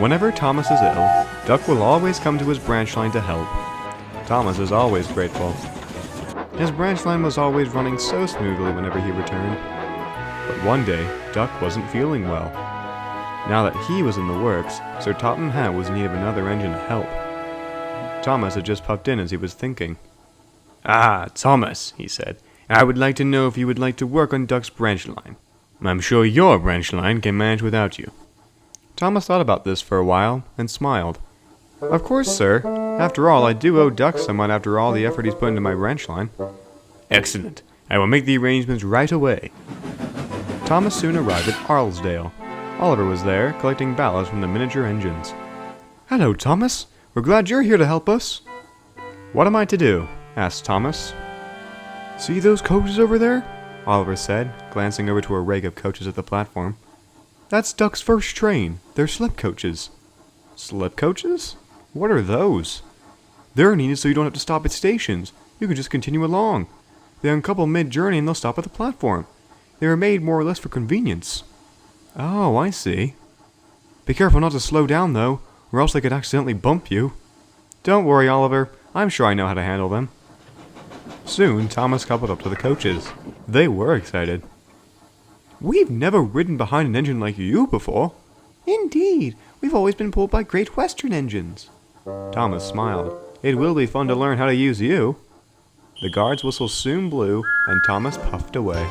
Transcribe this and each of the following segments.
Whenever Thomas is ill, Duck will always come to his branch line to help. Thomas is always grateful. His branch line was always running so smoothly whenever he returned. But one day, Duck wasn't feeling well. Now that he was in the works, Sir Topham Hatt was in need of another engine to help. Thomas had just popped in as he was thinking. "Ah, Thomas," he said, "I would like to know if you would like to work on Duck's branch line. I'm sure your branch line can manage without you." Thomas thought about this for a while and smiled. "Of course, sir. After all, I do owe Duck somewhat after all the effort he's put into my branch line." "Excellent. I will make the arrangements right away." Thomas soon arrived at Arlesdale. Oliver was there, collecting ballots from the miniature engines. "Hello, Thomas. We're glad you're here to help us." "What am I to do?" asked Thomas. "See those coaches over there?" Oliver said, glancing over to a rig of coaches at the platform. "That's Duck's first train. They're slip coaches." "Slip coaches? What are those?" "They're needed so you don't have to stop at stations. You can just continue along. They uncouple mid-journey and they'll stop at the platform. They were made more or less for convenience." "Oh, I see." "Be careful not to slow down, though, or else they could accidentally bump you." "Don't worry, Oliver. I'm sure I know how to handle them." Soon, Thomas coupled up to the coaches. They were excited. "We've never ridden behind an engine like you before." "Indeed, we've always been pulled by Great Western engines." Thomas smiled. "It will be fun to learn how to use you." The guard's whistle soon blew, and Thomas puffed away.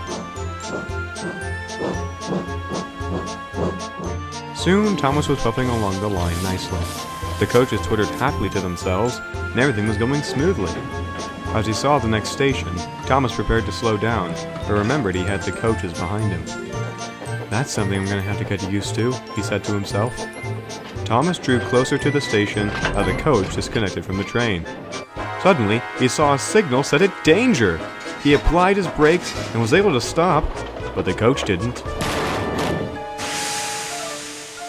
Soon, Thomas was puffing along the line nicely. The coaches twittered happily to themselves, and everything was going smoothly. As he saw the next station, Thomas prepared to slow down, but remembered he had the coaches behind him. "That's something I'm going to have to get used to," he said to himself. Thomas drew closer to the station as the coach disconnected from the train. Suddenly, he saw a signal set at danger. He applied his brakes and was able to stop, but the coach didn't.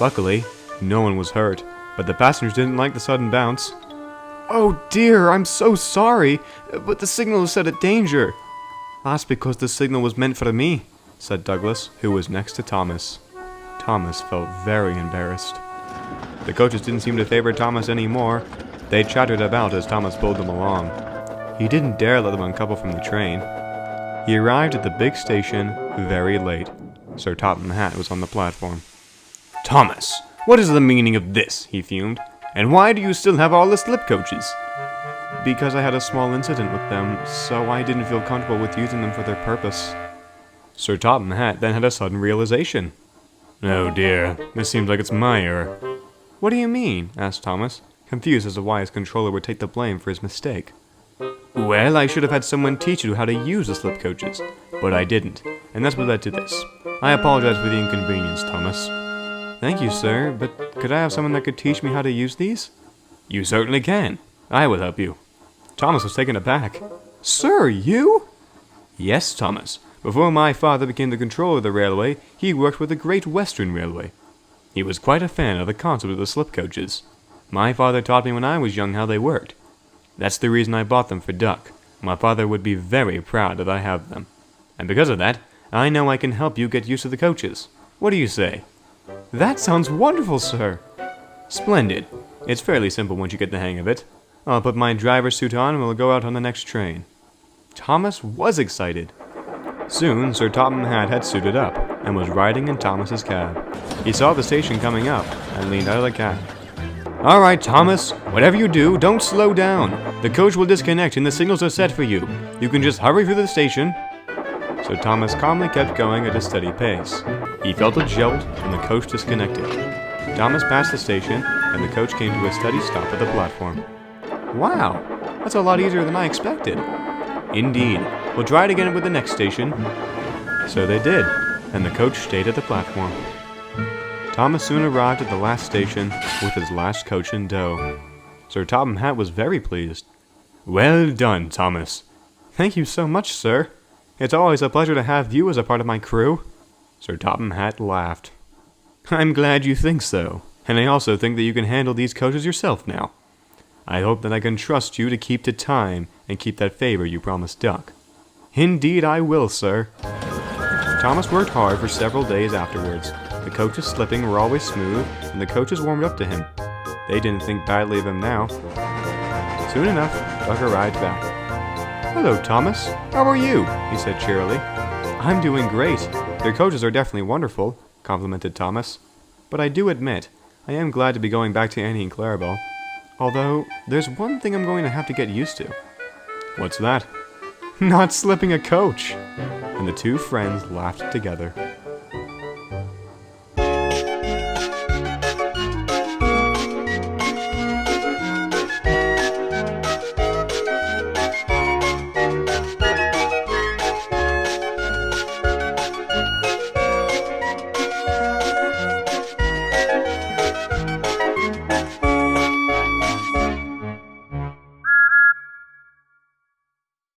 Luckily, no one was hurt, but the passengers didn't like the sudden bounce. "Oh dear, I'm so sorry, but the signal is set at danger." "That's because the signal was meant for me," said Douglas, who was next to Thomas. Thomas felt very embarrassed. The coaches didn't seem to favor Thomas anymore. They chattered about as Thomas pulled them along. He didn't dare let them uncouple from the train. He arrived at the big station very late. Sir Topham Hatt was on the platform. "Thomas, what is the meaning of this?" he fumed. "And why do you still have all the slip coaches?" "Because I had a small incident with them, so I didn't feel comfortable with using them for their purpose." Sir Topham Hatt then had a sudden realization. "Oh dear, this seems like it's my error." "What do you mean?" asked Thomas, confused as to why his controller would take the blame for his mistake. "Well, I should have had someone teach you how to use the slip coaches, but I didn't, and that's what led to this. I apologize for the inconvenience, Thomas." "Thank you, sir, but could I have someone that could teach me how to use these?" "You certainly can. I will help you." Thomas was taken aback. "Sir, you?" "Yes, Thomas. Before my father became the controller of the railway, he worked with the Great Western Railway. He was quite a fan of the concept of the slip coaches. My father taught me when I was young how they worked. That's the reason I bought them for Duck. My father would be very proud that I have them. And because of that, I know I can help you get used to the coaches. What do you say?" "That sounds wonderful, sir." "Splendid. It's fairly simple once you get the hang of it. I'll put my driver's suit on and we'll go out on the next train." Thomas was excited. Soon, Sir Topham Hatt had suited up and was riding in Thomas's cab. He saw the station coming up and leaned out of the cab. "All right, Thomas, whatever you do, don't slow down. The coach will disconnect and the signals are set for you. You can just hurry through the station." So Thomas calmly kept going at a steady pace. He felt a jolt and the coach disconnected. Thomas passed the station and the coach came to a steady stop at the platform. "Wow, that's a lot easier than I expected." "Indeed. We'll try it again with the next station." So they did, and the coach stayed at the platform. Thomas soon arrived at the last station with his last coach in tow. Sir Topham Hatt was very pleased. "Well done, Thomas." "Thank you so much, sir. It's always a pleasure to have you as a part of my crew." Sir Topham Hatt laughed. "I'm glad you think so, and I also think that you can handle these coaches yourself now. I hope that I can trust you to keep to time and keep that favor you promised Duck." "Indeed I will, sir." Thomas worked hard for several days afterwards. The coach's slipping were always smooth, and the coaches warmed up to him. They didn't think badly of him now. Soon enough, Duck arrived back. "Hello, Thomas. How are you?" he said cheerily. "I'm doing great. Their coaches are definitely wonderful," complimented Thomas. "But I do admit, I am glad to be going back to Annie and Clarabelle. Although, there's one thing I'm going to have to get used to." "What's that?" "Not slipping a coach!" And the two friends laughed together.